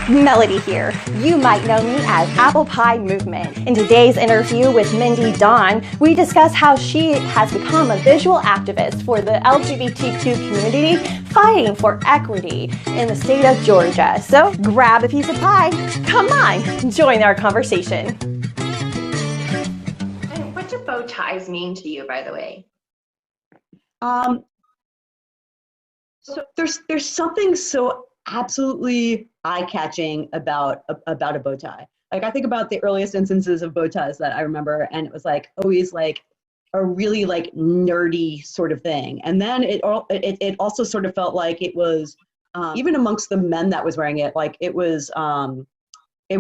Melody here. You might know me as ApplePie Movement. In today's interview with Mindy Dawn, we discuss how she has become a visual activist for the LGBTQ community, fighting for equity in the state of Georgia. So grab a piece of pie. Come on, join our conversation. And what do bow ties mean to you, by the way? So there's something so absolutely eye-catching about a bow tie. Like, I think about the earliest instances of bow ties that I remember, and it was like always like a really like nerdy sort of thing. And then it also sort of felt like it was even amongst the men that was wearing it, like it was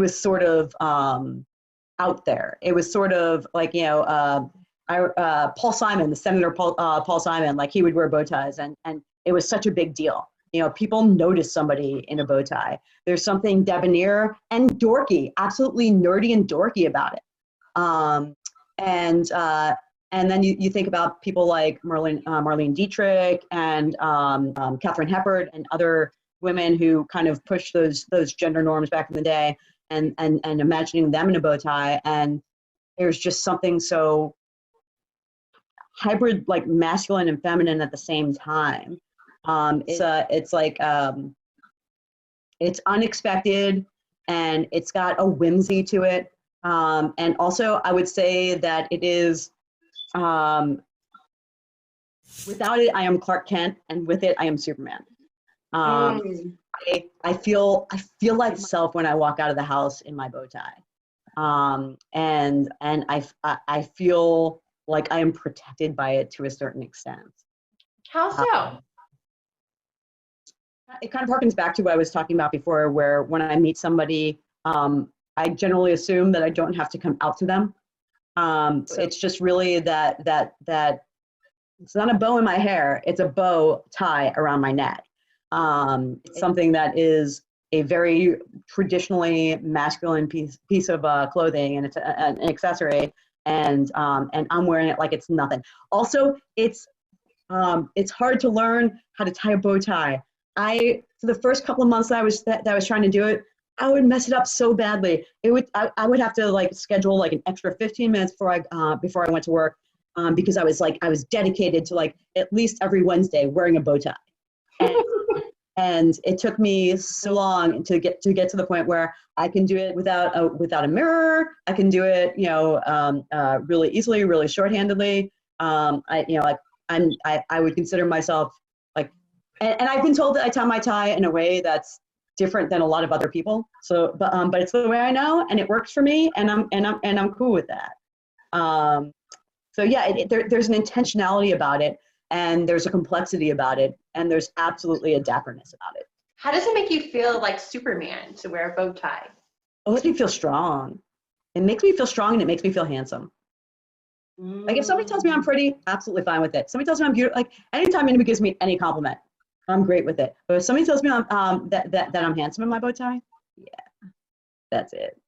sort of out there. It was sort of like, you know, Paul Simon, the Senator Paul Simon, like he would wear bow ties, and it was such a big deal. You know, people notice somebody in a bow tie. There's something debonair and dorky, absolutely nerdy and dorky about it. And then you think about people like Marlene Diedrich and Catherine Hepburn and other women who kind of pushed those gender norms back in the day, and imagining them in a bow tie, and there's just something so hybrid, like masculine and feminine at the same time. It's like it's unexpected, and it's got a whimsy to it, and also I would say that it is without it I am Clark Kent, and with it I am Superman. I feel like myself when I walk out of the house in my bow tie, and I feel like I am protected by it to a certain extent. How so? It kind of harkens back to what I was talking about before, where when I meet somebody, I generally assume that I don't have to come out to them. So it's just really that it's not a bow in my hair, it's a bow tie around my neck. It's something that is a very traditionally masculine piece of clothing, and it's an accessory, and I'm wearing it like it's nothing. Also, it's hard to learn how to tie a bow tie. For the first couple of months that I was trying to do it, I would mess it up so badly. I would have to like schedule like an extra 15 minutes before I went to work, because I was dedicated to like at least every Wednesday wearing a bow tie. And it took me so long to get to the point where I can do it without a mirror. I can do it, you know, really easily, really shorthandedly. I would consider myself like, and I've been told that I tie my tie in a way that's different than a lot of other people. So, but it's the way I know, and it works for me, and I'm cool with that. So yeah, there's an intentionality about it, and there's a complexity about it, and there's absolutely a dapperness about it. How does it make you feel like Superman to wear a bow tie? It makes me feel strong. It makes me feel strong, and it makes me feel handsome. Like if somebody tells me I'm pretty, absolutely fine with it. Somebody tells me I'm beautiful, like anytime anybody gives me any compliment, I'm great with it. But if somebody tells me that I'm handsome in my bow tie, yeah, that's it.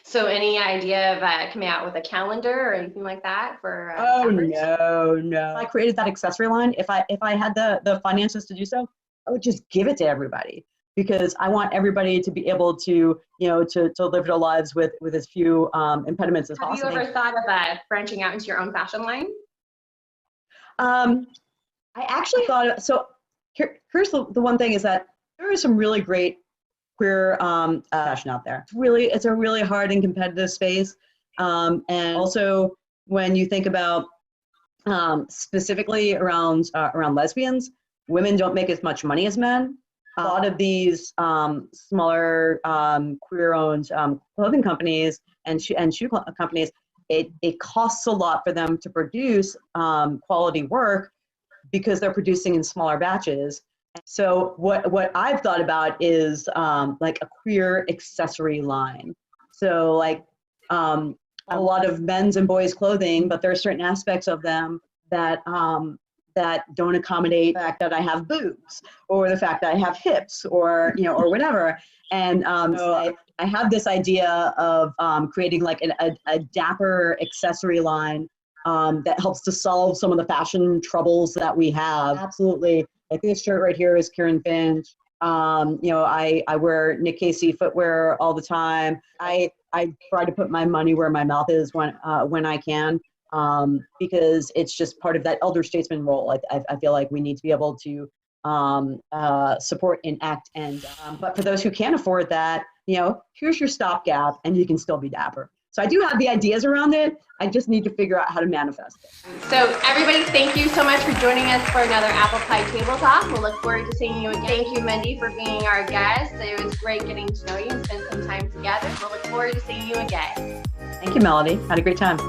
So any idea of coming out with a calendar or anything like that for no. I created that accessory line. If I had the finances to do so, I would just give it to everybody, because I want everybody to be able to, you know, to live their lives with as few impediments as possible. Have you ever thought of branching out into your own fashion line? I actually thought, so here's the one thing is that there is some really great queer fashion out there. It's a really hard and competitive space. And also when you think about specifically around lesbians, women don't make as much money as men. A lot of these smaller queer-owned clothing companies and shoe companies, it costs a lot for them to produce quality work, because they're producing in smaller batches. So what I've thought about is like a queer accessory line. So like a lot of men's and boys' clothing, but there are certain aspects of them that don't accommodate the fact that I have boobs, or the fact that I have hips, or you know, or whatever. And so I have this idea of creating like a dapper accessory line that helps to solve some of the fashion troubles that we have. Absolutely. Like this shirt right here is Kieran Finch. I wear Nick Casey footwear all the time. I try to put my money where my mouth is when I can, because it's just part of that elder statesman role. I feel like we need to be able to support and act. And but for those who can't afford that, here's your stopgap, and you can still be dapper. So I do have the ideas around it. I just need to figure out how to manifest it. So everybody, thank you so much for joining us for another Apple Pie Table Talk. We'll look forward to seeing you again. Thank you, Mindy, for being our guest. It was great getting to know you and spend some time together. We'll look forward to seeing you again. Thank you, Melody. Had a great time.